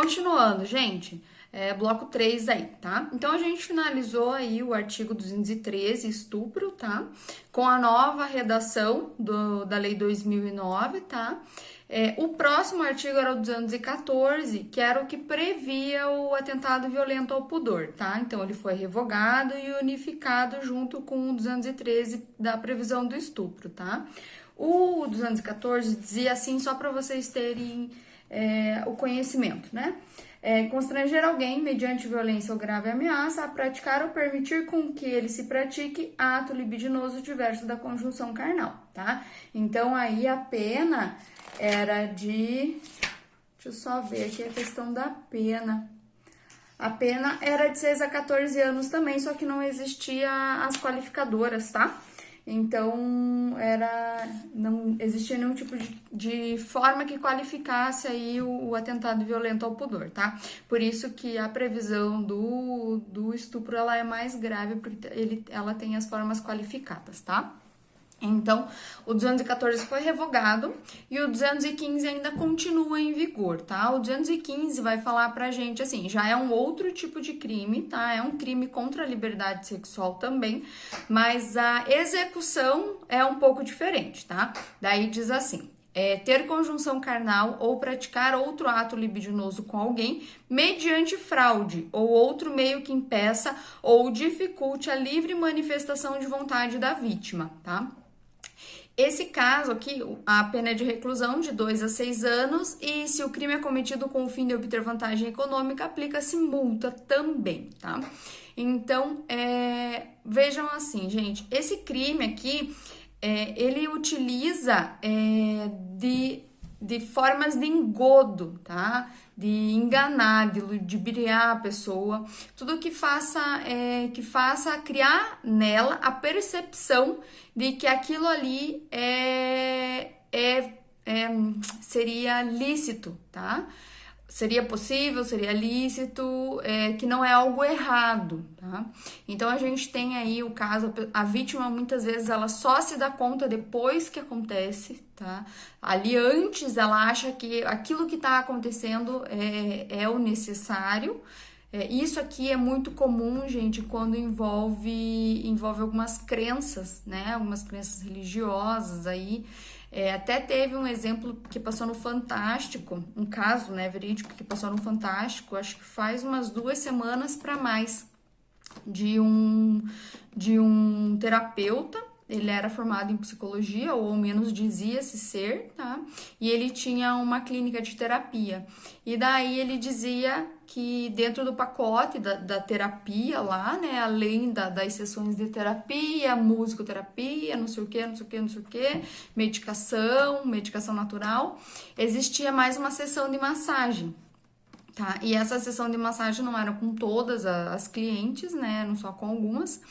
Continuando, gente, bloco 3 aí, tá? Então, a gente finalizou aí o artigo 213, estupro, tá? Com a nova redação da Lei 2009, tá? O próximo artigo era o 214, que era o que previa o atentado violento ao pudor, tá? Então, ele foi revogado e unificado junto com o 213 da previsão do estupro, tá? O 214 dizia assim, só para vocês terem o conhecimento, né? Constranger alguém mediante violência ou grave ameaça a praticar ou permitir com que ele se pratique ato libidinoso diverso da conjunção carnal, tá? Então, aí a pena era de... Deixa eu só ver aqui a questão da pena. A pena era de 6 a 14 anos também, só que não existia as qualificadoras, tá? Então, não existia nenhum tipo de forma que qualificasse aí o atentado violento ao pudor, tá? Por isso que a previsão do estupro, ela é mais grave, porque ela tem as formas qualificadas, tá? Então, o 214 foi revogado e o 215 ainda continua em vigor, tá? O 215 vai falar pra gente assim, já é um outro tipo de crime, tá? É um crime contra a liberdade sexual também, mas a execução é um pouco diferente, tá? Daí diz assim: ter conjunção carnal ou praticar outro ato libidinoso com alguém mediante fraude ou outro meio que impeça ou dificulte a livre manifestação de vontade da vítima, tá? Esse caso aqui, a pena é de reclusão de 2 a 6 anos e se o crime é cometido com o fim de obter vantagem econômica, aplica-se multa também, tá? Então, vejam assim, gente, esse crime aqui, ele utiliza de formas de engodo, tá? De enganar, de ludibriar a pessoa, tudo que faça criar nela a percepção de que aquilo ali seria lícito, tá? Seria possível, seria lícito, que não é algo errado, tá? Então, a gente tem aí o caso, a vítima muitas vezes ela só se dá conta depois que acontece, tá? Ali antes ela acha que aquilo que tá acontecendo é o necessário. Isso aqui é muito comum, gente, quando envolve algumas crenças, né? Algumas crenças religiosas aí. Até teve um exemplo que passou no Fantástico, um caso, né, verídico que passou no Fantástico, acho que faz umas 2 semanas para mais, de um terapeuta. Ele era formado em psicologia, ou ao menos dizia-se ser, tá? E ele tinha uma clínica de terapia. E daí ele dizia que dentro do pacote da terapia lá, né, além das sessões de terapia, musicoterapia, não sei o que, medicação natural, existia mais uma sessão de massagem. Tá? E essa sessão de massagem não era com todas as clientes, né? Não só com algumas.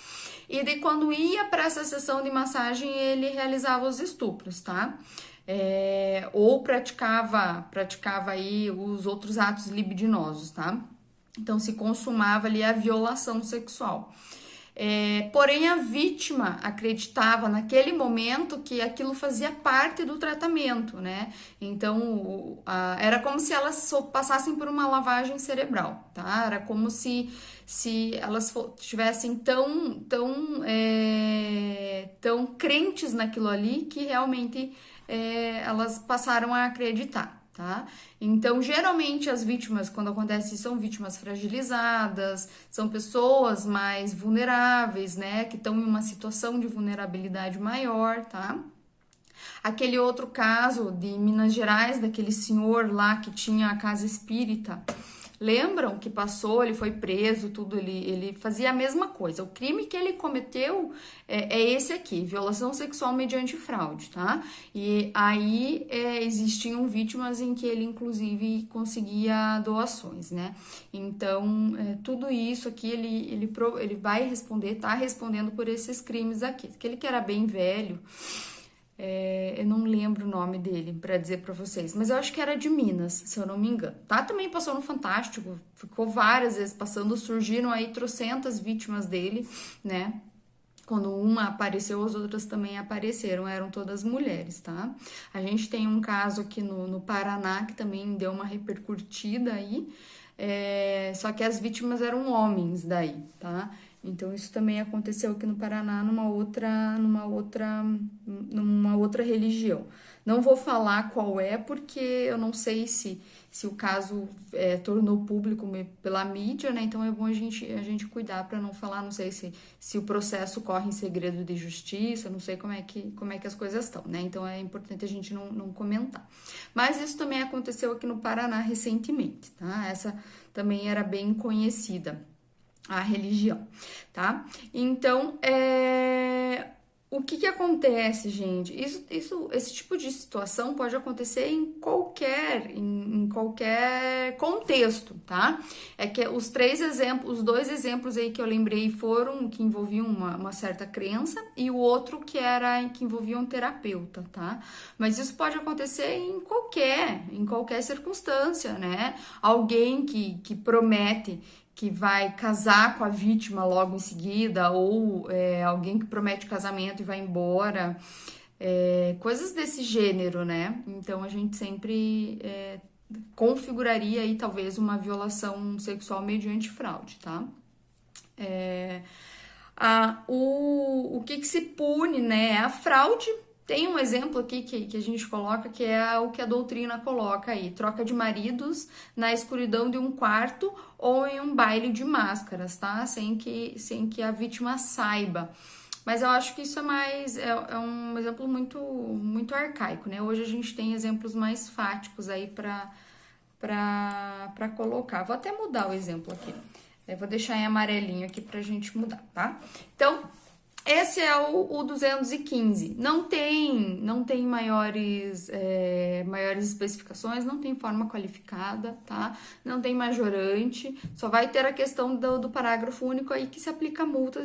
E daí, quando ia para essa sessão de massagem, ele realizava os estupros, tá? Ou praticava aí os outros atos libidinosos, tá? Então, se consumava ali a violação sexual. Porém, a vítima acreditava naquele momento que aquilo fazia parte do tratamento, né? Então, era como se elas passassem por uma lavagem cerebral, tá? Era como se elas estivessem tão crentes naquilo ali que realmente elas passaram a acreditar. Tá? Então, geralmente as vítimas, quando acontece isso, são vítimas fragilizadas, são pessoas mais vulneráveis, né? Que estão em uma situação de vulnerabilidade maior, tá? Aquele outro caso de Minas Gerais, daquele senhor lá que tinha a casa espírita, lembram que passou, ele foi preso, tudo, ele fazia a mesma coisa. O crime que ele cometeu é esse aqui, violação sexual mediante fraude, tá? E aí existiam vítimas em que ele, inclusive, conseguia doações, né? Então, tudo isso aqui, ele vai responder, tá respondendo por esses crimes aqui. Aquele que era bem velho, eu não lembro o nome dele pra dizer pra vocês, mas eu acho que era de Minas, se eu não me engano, tá? Também passou no Fantástico, ficou várias vezes passando, surgiram aí trocentas vítimas dele, né? Quando uma apareceu, as outras também apareceram, eram todas mulheres, tá? A gente tem um caso aqui no Paraná que também deu uma repercutida aí, só que as vítimas eram homens daí, tá? Então isso também aconteceu aqui no Paraná numa outra religião. Não vou falar qual é, porque eu não sei se o caso tornou público pela mídia, né? Então é bom a gente cuidar para não falar, não sei se o processo corre em segredo de justiça, não sei como é que as coisas estão, né? Então é importante a gente não comentar. Mas isso também aconteceu aqui no Paraná recentemente, tá? Essa também era bem conhecida, a religião, tá? Então, o que acontece, gente? Esse tipo de situação pode acontecer em qualquer contexto, tá? É que os dois exemplos aí que eu lembrei foram que envolviam uma certa crença e o outro que envolvia um terapeuta, tá? Mas isso pode acontecer em qualquer circunstância, né? Alguém que promete que vai casar com a vítima logo em seguida, ou alguém que promete casamento e vai embora, coisas desse gênero, né? Então a gente sempre configuraria aí talvez uma violação sexual mediante fraude, tá? O que se pune, né? É a fraude. Tem um exemplo aqui que a gente coloca, que é o que a doutrina coloca aí: troca de maridos na escuridão de um quarto ou em um baile de máscaras, tá? Sem que a vítima saiba. Mas eu acho que isso é um exemplo muito arcaico, né? Hoje a gente tem exemplos mais fáticos aí para colocar. Vou até mudar o exemplo aqui. Eu vou deixar em amarelinho aqui pra gente mudar, tá? Então, esse é o 215. Não tem maiores especificações, não tem forma qualificada, tá? Não tem majorante, só vai ter a questão do parágrafo único aí que se aplica a multa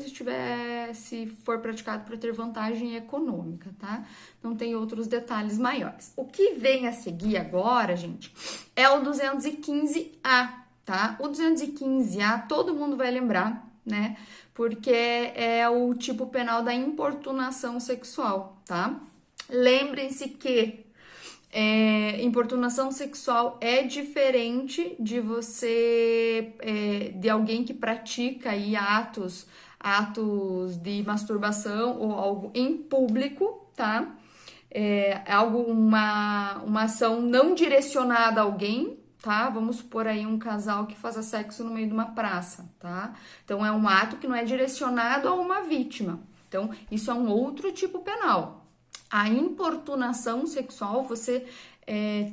se for praticado para ter vantagem econômica, tá? Não tem outros detalhes maiores. O que vem a seguir agora, gente, é o 215A, tá? O 215A todo mundo vai lembrar, né? Porque é o tipo penal da importunação sexual, tá? Lembrem-se que importunação sexual é diferente de de alguém que pratica aí atos de masturbação ou algo em público, tá? Uma ação não direcionada a alguém, tá? Vamos supor aí um casal que faz sexo no meio de uma praça, tá? Então é um ato que não é direcionado a uma vítima. Então isso é um outro tipo penal. A importunação sexual, você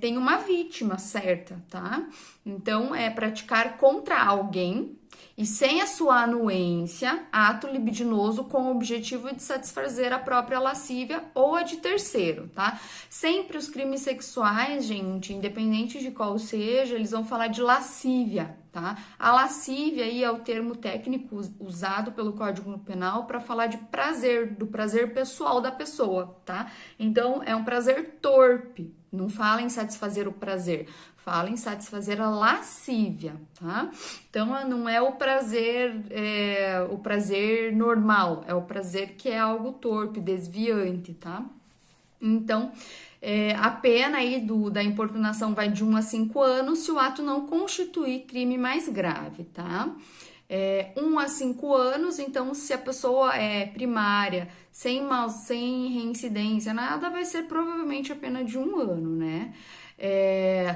tem uma vítima certa, tá? Então é praticar contra alguém e sem a sua anuência, ato libidinoso com o objetivo de satisfazer a própria lascívia ou a de terceiro, tá? Sempre os crimes sexuais, gente, independente de qual seja, eles vão falar de lascívia, tá? A lascívia aí é o termo técnico usado pelo Código Penal para falar de prazer, do prazer pessoal da pessoa, tá? Então é um prazer torpe, não fala em satisfazer o prazer, fala em satisfazer a lascívia, tá? Então não é o prazer normal, é o prazer que é algo torpe, desviante, tá? Então, a pena aí da importunação vai de 1 a 5 anos se o ato não constituir crime mais grave, tá? 1 a 5 anos, então se a pessoa é primária, sem reincidência, nada, vai ser provavelmente a pena de 1 ano, né?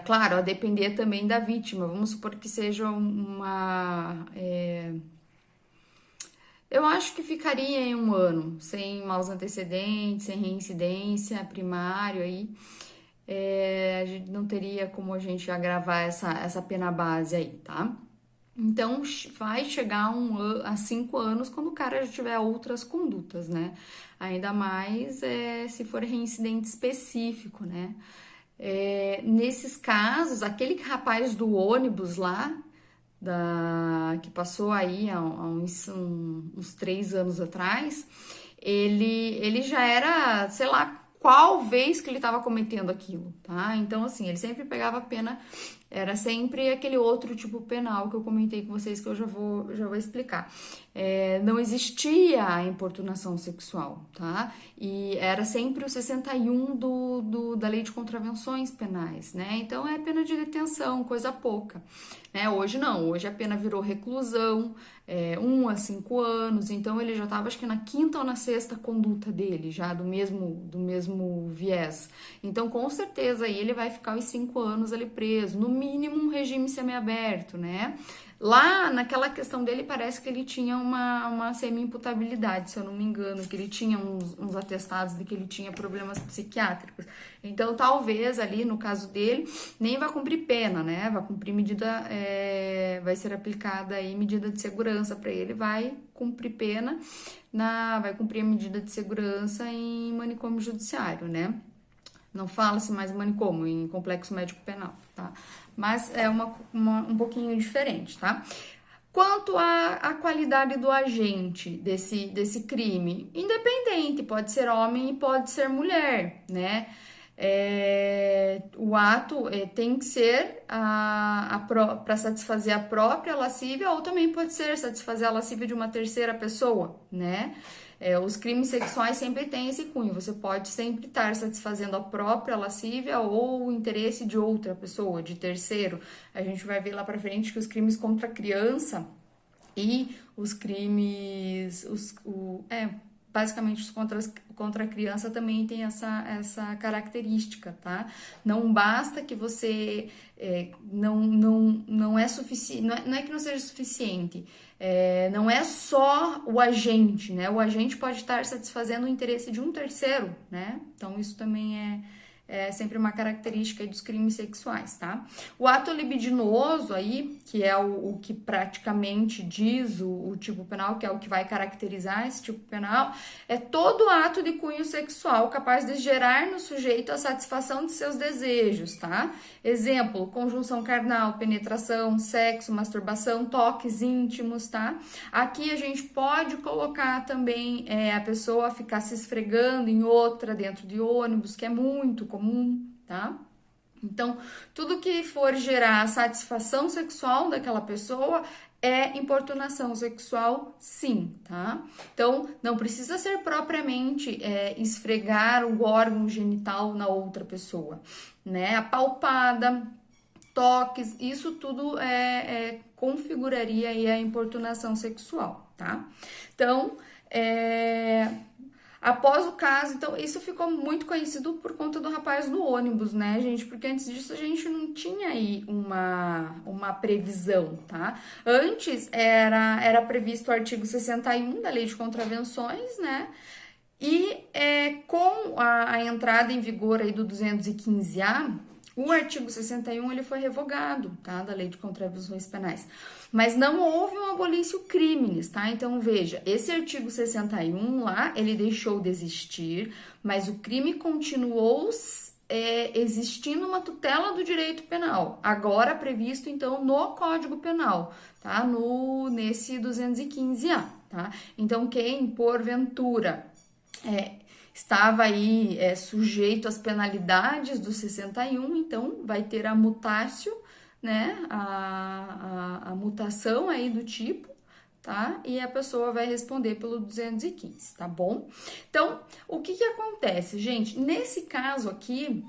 Claro, a depender também da vítima, vamos supor que seja eu acho que ficaria em 1 ano, sem maus antecedentes, sem reincidência, primário aí. A gente não teria como a gente agravar essa pena base aí, tá? Então, vai chegar a 5 anos quando o cara já tiver outras condutas, né? Ainda mais se for reincidente específico, né? Nesses casos, aquele rapaz do ônibus lá, que passou aí há uns 3 anos atrás, ele já era, sei lá, qual vez que ele estava cometendo aquilo, tá? Então, assim, ele sempre pegava a pena Era sempre aquele outro tipo penal que eu comentei com vocês, que eu já vou explicar. Não existia a importunação sexual, tá? E era sempre o 61 da Lei de Contravenções Penais, né? Então é pena de detenção, coisa pouca. Né? Hoje não, hoje a pena virou reclusão, 1 a 5 anos, então ele já estava, acho que na quinta ou na sexta conduta dele, já do mesmo viés. Então, com certeza, aí ele vai ficar os 5 anos ali preso, no mínimo um regime semiaberto, né? Lá, naquela questão dele, parece que ele tinha uma semi-imputabilidade, se eu não me engano, que ele tinha uns atestados de que ele tinha problemas psiquiátricos. Então, talvez ali, no caso dele, nem vai cumprir pena, né? Vai cumprir medida, vai ser aplicada aí medida de segurança para ele, vai cumprir pena, vai cumprir a medida de segurança em manicômio judiciário, né? Não fala-se mais manicômio, em complexo médico penal, tá? Mas é um pouquinho diferente, tá? Quanto à qualidade do agente desse crime, independente, pode ser homem e pode ser mulher, né? O ato tem que ser para satisfazer a própria lascívia ou também pode ser satisfazer a lascívia de uma terceira pessoa, né? Os crimes sexuais sempre têm esse cunho, você pode sempre estar satisfazendo a própria lascívia ou o interesse de outra pessoa, de terceiro. A gente vai ver lá pra frente que os crimes contra a criança e os crimes, basicamente os contra a criança também tem essa característica, tá? Não basta que você não é suficiente, não é que não seja suficiente, não é só o agente, né? O agente pode estar satisfazendo o interesse de um terceiro, né? Então isso também é sempre uma característica dos crimes sexuais, tá? O ato libidinoso aí, que é o que praticamente diz o tipo penal, que é o que vai caracterizar esse tipo penal, é todo ato de cunho sexual capaz de gerar no sujeito a satisfação de seus desejos, tá? Exemplo, conjunção carnal, penetração, sexo, masturbação, toques íntimos, tá? Aqui a gente pode colocar também a pessoa ficar se esfregando em outra dentro de ônibus, que é muito comum, tá? Então, tudo que for gerar satisfação sexual daquela pessoa é importunação sexual, sim, tá? Então, não precisa ser propriamente esfregar o órgão genital na outra pessoa, né? A palpada, toques, isso tudo configuraria aí a importunação sexual, tá? Então, após o caso, então, isso ficou muito conhecido por conta do rapaz do ônibus, né, gente? Porque antes disso a gente não tinha aí uma previsão, tá? Antes era previsto o artigo 61 da Lei de Contravenções, né? E com a entrada em vigor aí do 215A, o artigo 61 ele foi revogado, tá? Da Lei de Contravenções Penais. Mas não houve um abolício crimes, tá? Então, veja, esse artigo 61 lá, ele deixou de existir, mas o crime continuou existindo uma tutela do direito penal, agora previsto, então, no Código Penal, tá? Nesse 215A, tá? Então, quem, porventura, estava aí sujeito às penalidades do 61, então vai ter a mutácio, né, a mutação aí do tipo, tá? E a pessoa vai responder pelo 215, tá bom? Então, o que acontece, gente? Nesse caso aqui,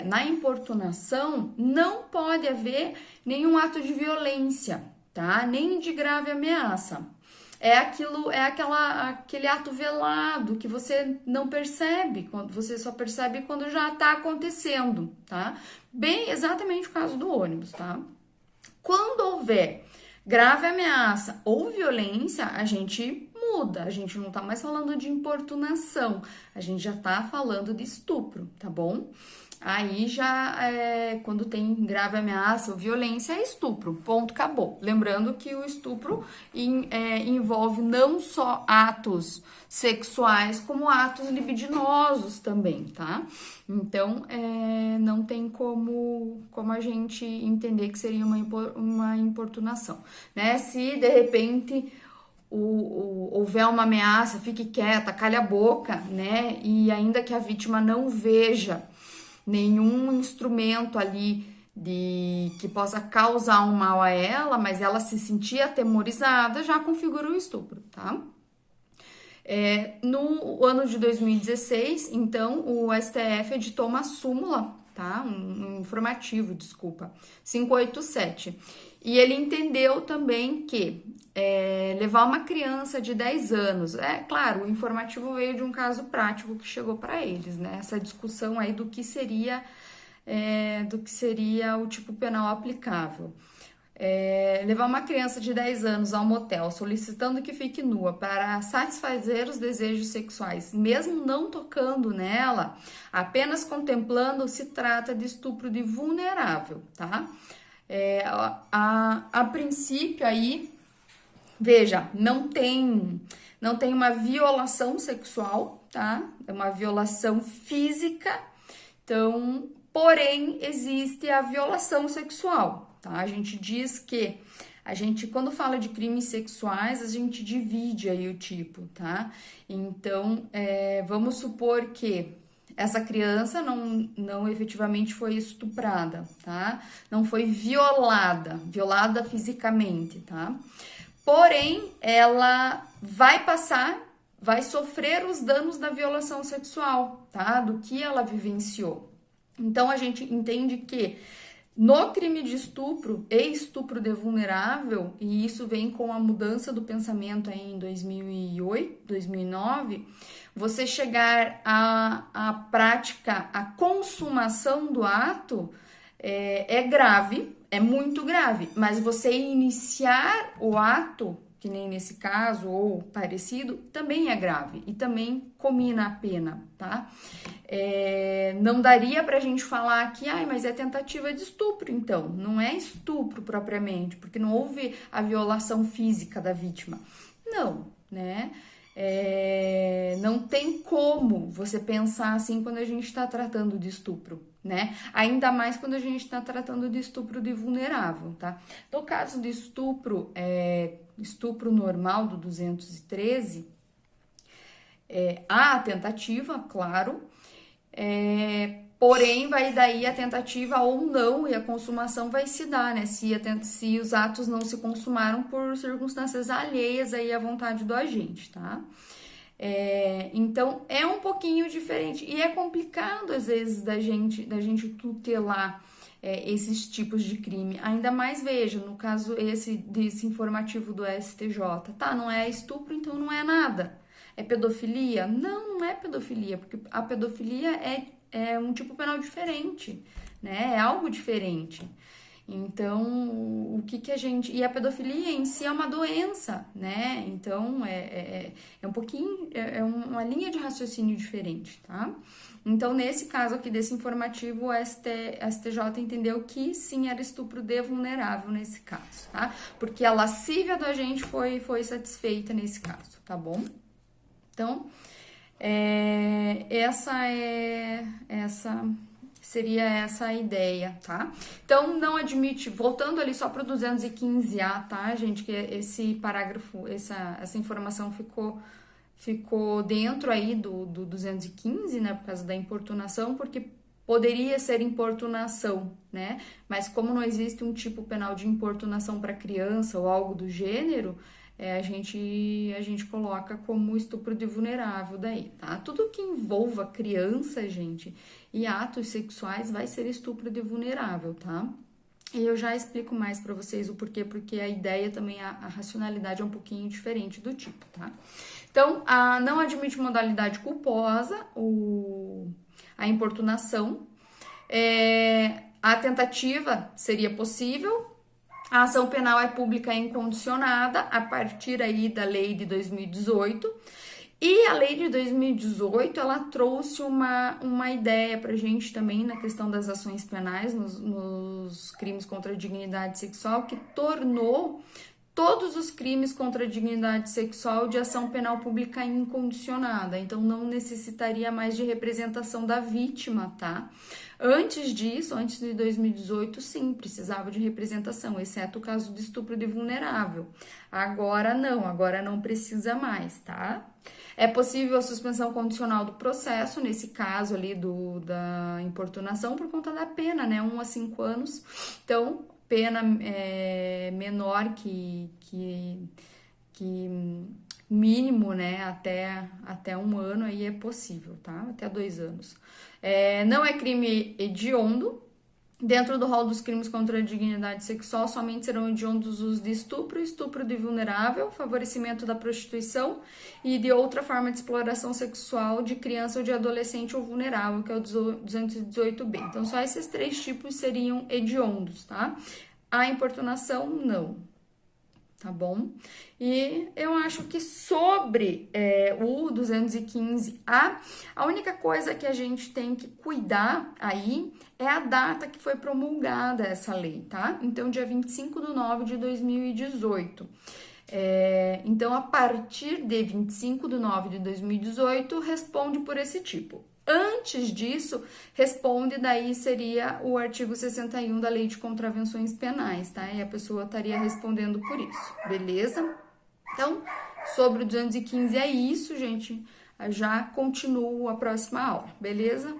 na importunação, não pode haver nenhum ato de violência, tá? Nem de grave ameaça. Aquele ato velado que você não percebe, você só percebe quando já tá acontecendo, tá? Bem, exatamente o caso do ônibus, tá? Quando houver grave ameaça ou violência, a gente muda, a gente não tá mais falando de importunação, a gente já tá falando de estupro, tá bom? Aí já, quando tem grave ameaça ou violência, é estupro, ponto, acabou. Lembrando que o estupro envolve não só atos sexuais, como atos libidinosos também, tá? Então, não tem como a gente entender que seria uma importunação, né? Se, de repente, houver uma ameaça, fique quieta, calha a boca, né? E ainda que a vítima não veja nenhum instrumento ali de que possa causar um mal a ela, mas ela se sentir atemorizada, já configura o estupro, tá? No ano de 2016, então, o STF editou uma súmula, tá? Um informativo, desculpa, 587. E ele entendeu também que levar uma criança de 10 anos, claro, o informativo veio de um caso prático que chegou para eles, né? Essa discussão aí do que seria o tipo penal aplicável. Levar uma criança de 10 anos ao motel solicitando que fique nua para satisfazer os desejos sexuais, mesmo não tocando nela, apenas contemplando, se trata de estupro de vulnerável, tá? A princípio aí, veja, não tem uma violação sexual, tá? É uma violação física, então, porém, existe a violação sexual. Tá? A gente diz que quando fala de crimes sexuais, a gente divide aí o tipo, tá? Então, vamos supor que essa criança não efetivamente foi estuprada, tá? Não foi violada fisicamente, tá? Porém, ela vai sofrer os danos da violação sexual, tá? Do que ela vivenciou. Então, a gente entende que no crime de estupro e estupro de vulnerável, e isso vem com a mudança do pensamento aí em 2008, 2009, você chegar à prática, à consumação do ato é grave, é muito grave, mas você iniciar o ato, que nem nesse caso ou parecido, também é grave e também comina a pena, tá? Não daria pra gente falar aqui, mas é tentativa de estupro, então. Não é estupro propriamente, porque não houve a violação física da vítima. Não, né? Não tem como você pensar assim quando a gente está tratando de estupro, né? Ainda mais quando a gente está tratando de estupro de vulnerável, tá? No caso de estupro, estupro normal do 213, há a tentativa, claro, porém vai daí a tentativa ou não e a consumação vai se dar, né? Se os atos não se consumaram por circunstâncias alheias aí à vontade do agente, tá? Então é um pouquinho diferente e é complicado às vezes da gente tutelar esses tipos de crime, ainda mais veja, no caso desse informativo do STJ, tá? Não é estupro, então não é nada. É pedofilia? Não é pedofilia, porque a pedofilia é um tipo penal diferente, né? É algo diferente. Então, o que a gente... E a pedofilia em si é uma doença, né? Então, é um pouquinho... É uma linha de raciocínio diferente, tá? Então, nesse caso aqui desse informativo, a STJ entendeu que sim, era estupro de vulnerável nesse caso, tá? Porque a lascívia do agente foi satisfeita nesse caso, tá bom? Então, seria essa a ideia, tá? Então, não admite, voltando ali só para o 215A, tá, gente? Que esse parágrafo, essa informação ficou dentro aí do 215, né? Por causa da importunação, porque poderia ser importunação, né? Mas como não existe um tipo penal de importunação para criança ou algo do gênero, a gente coloca como estupro de vulnerável daí, tá? Tudo que envolva criança, gente, e atos sexuais vai ser estupro de vulnerável, tá? E eu já explico mais para vocês o porquê, porque a ideia também, a racionalidade é um pouquinho diferente do tipo, tá? Então, não admite modalidade culposa, a importunação, a tentativa seria possível. A ação penal é pública e incondicionada a partir aí da lei de 2018. E a lei de 2018, ela trouxe uma ideia pra gente também na questão das ações penais, nos crimes contra a dignidade sexual, que tornou todos os crimes contra a dignidade sexual de ação penal pública incondicionada. Então, não necessitaria mais de representação da vítima, tá? Antes disso, antes de 2018, sim, precisava de representação, exceto o caso de estupro de vulnerável. Agora não precisa mais, tá? É possível a suspensão condicional do processo, nesse caso ali da importunação, por conta da pena, né? 1 a 5 anos. Então, pena menor que mínimo, né? Até 1 ano aí é possível, tá? Até 2 anos. Não é crime hediondo. Dentro do rol dos crimes contra a dignidade sexual, somente serão hediondos os de estupro, estupro de vulnerável, favorecimento da prostituição e de outra forma de exploração sexual de criança ou de adolescente ou vulnerável, que é o 218B. Então, só esses 3 tipos seriam hediondos, tá? A importunação, não. Tá bom? E eu acho que sobre o 215A, a única coisa que a gente tem que cuidar aí é a data que foi promulgada essa lei, tá? Então, dia 25/9/2018. Então, a partir de 25/9/2018, responde por esse tipo. Antes disso, responde, daí seria o artigo 61 da Lei de Contravenções Penais, tá? E a pessoa estaria respondendo por isso, beleza? Então, sobre o 215 é isso, gente. Já continuo a próxima aula, beleza?